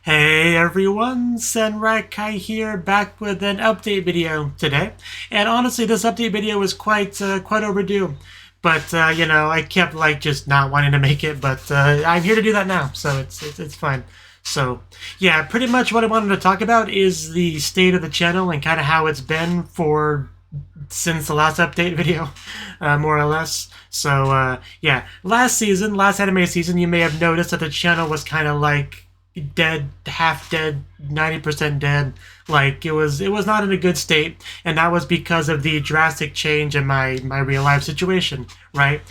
Hey everyone, Yōkai here, back with an update video today. And honestly, this update video was quite overdue. But I kept just not wanting to make it, but I'm here to do that now, so it's fine. So yeah, pretty much what I wanted to talk about is the state of the channel and kind of how it's been since the last update video, more or less. So yeah, last anime season, you may have noticed that the channel was kind of dead, half dead, 90% dead. Like it was not in a good state, and that was because of the drastic change in my real life situation, right?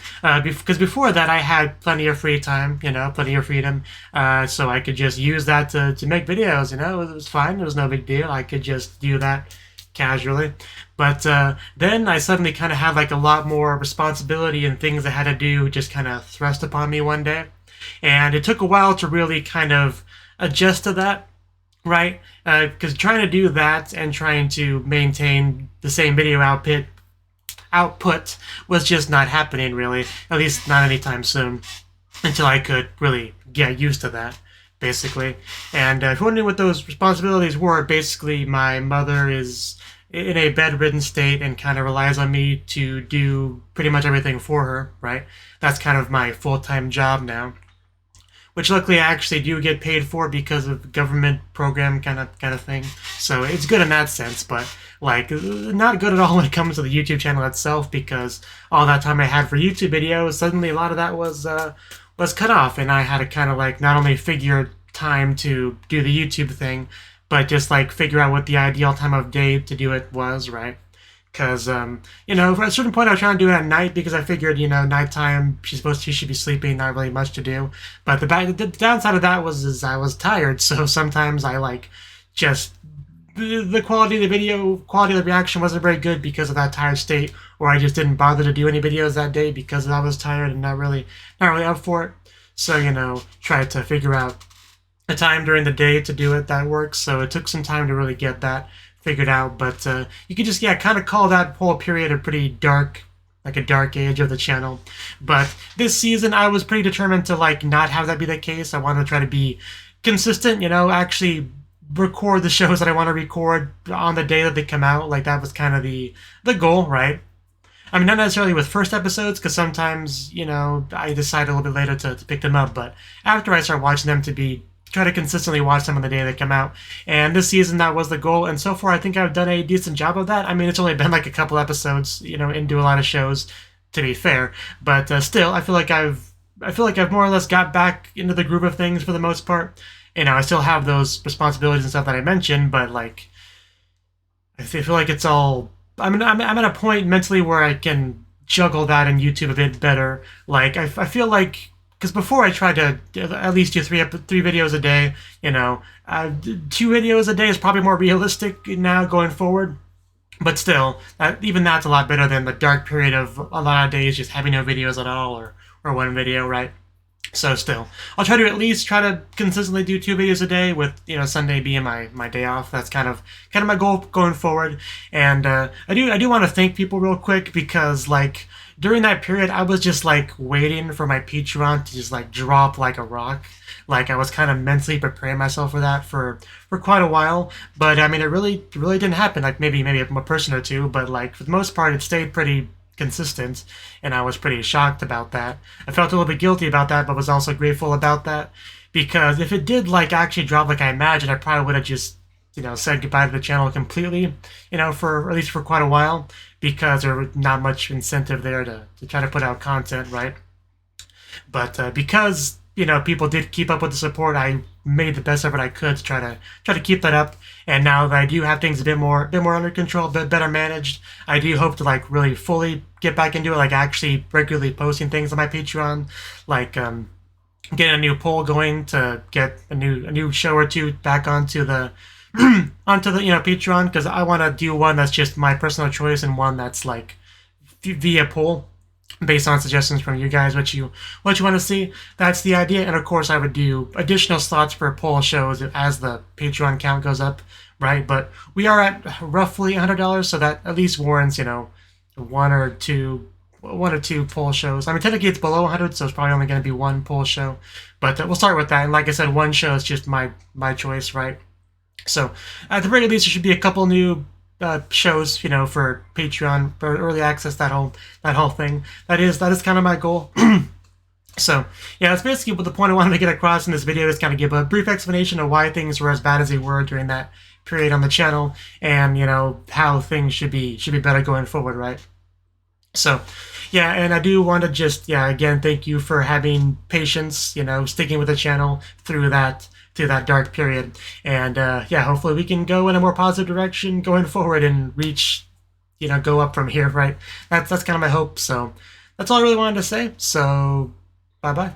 Because before that I had plenty of free time, plenty of freedom, so I could just use that to make videos. It was fine. It was no big deal. I could just do that casually. But then I suddenly kind of had a lot more responsibility and things I had to do just kind of thrust upon me one day. And it took a while to really kind of adjust to that, right? Because trying to do that and trying to maintain the same video output was just not happening, really. At least not anytime soon, until I could really get used to that, basically. And if you're wondering what those responsibilities were, basically my mother is in a bedridden state and kind of relies on me to do pretty much everything for her, right? That's kind of my full-time job now, which luckily I actually do get paid for because of government program kind of thing. So it's good in that sense, but not good at all when it comes to the YouTube channel itself, because all that time I had for YouTube videos, suddenly a lot of that was cut off, and I had to kind of not only figure time to do the YouTube thing, but just figure out what the ideal time of day to do it was, right? Because, at a certain point I was trying to do it at night because I figured, nighttime, she should be sleeping, not really much to do. But the downside of that was I was tired, so sometimes I just, the quality of the video, quality of the reaction wasn't very good because of that tired state, or I just didn't bother to do any videos that day because I was tired and not really up for it. So, tried to figure out a time during the day to do it that works, so it took some time to really get that figured out, but you could just kind of call that whole period a pretty dark, a dark age of the channel. But this season I was pretty determined to not have that be the case. I want to try to be consistent, actually record the shows that I want to record on the day that they come out. That was kind of the goal, right? I mean, not necessarily with first episodes, because sometimes, I decide a little bit later to pick them up, but after I start watching them, try to consistently watch them on the day they come out. And this season, that was the goal. And so far, I think I've done a decent job of that. I mean, it's only been a couple episodes, into a lot of shows, to be fair. But still, I feel like I've more or less got back into the groove of things for the most part. I still have those responsibilities and stuff that I mentioned, but I feel like it's all. I'm at a point mentally where I can juggle that and YouTube a bit better. I feel like. Because before I tried to at least do three videos a day, 2 videos a day is probably more realistic now going forward. But still, even that's a lot better than the dark period of a lot of days just having no videos at all, or one video, right? So still, I'll try to at least try to consistently do 2 videos a day, with Sunday being my day off. That's kind of my goal going forward. And I do want to thank people real quick, because during that period, I was just waiting for my Patreon to just drop like a rock. I was kind of mentally preparing myself for that for quite a while. But I mean, it really didn't happen. Maybe a person or two, but for the most part, it stayed pretty consistent, and I was pretty shocked about that. I felt a little bit guilty about that, but was also grateful about that, because if it did actually drop like I imagined, I probably would have just said goodbye to the channel completely, for at least for quite a while, because there was not much incentive there to try to put out content, right? But because people did keep up with the support, I made the best effort I could to try to keep that up. And now that I do have things a bit more under control, a bit better managed, I do hope to really fully get back into it, actually regularly posting things on my Patreon, getting a new poll going to get a new show or two back onto the Patreon, because I want to do one that's just my personal choice, and one that's via poll, based on suggestions from you guys, what you want to see. That's the idea. And of course, I would do additional slots for poll shows as the Patreon count goes up, right? But we are at roughly $100, so that at least warrants 1 or 2 1 or 2 poll shows. I mean, technically it's below 100, so it's probably only going to be 1 poll show. But we'll start with that. And like I said, 1 show is just my choice, right? So at the very least, there should be a couple new shows, you know, for Patreon, for early access, that whole thing. That is kind of my goal. So yeah, that's basically what the point I wanted to get across in this video, is kind of give a brief explanation of why things were as bad as they were during that period on the channel, and you know how things should be better going forward, right? So yeah, and I do want to just again thank you for having patience, you know, sticking with the channel through that dark period, and hopefully we can go in a more positive direction going forward and reach, you know, go up from here, right? That's kind of my hope. So that's all I really wanted to say. So bye bye.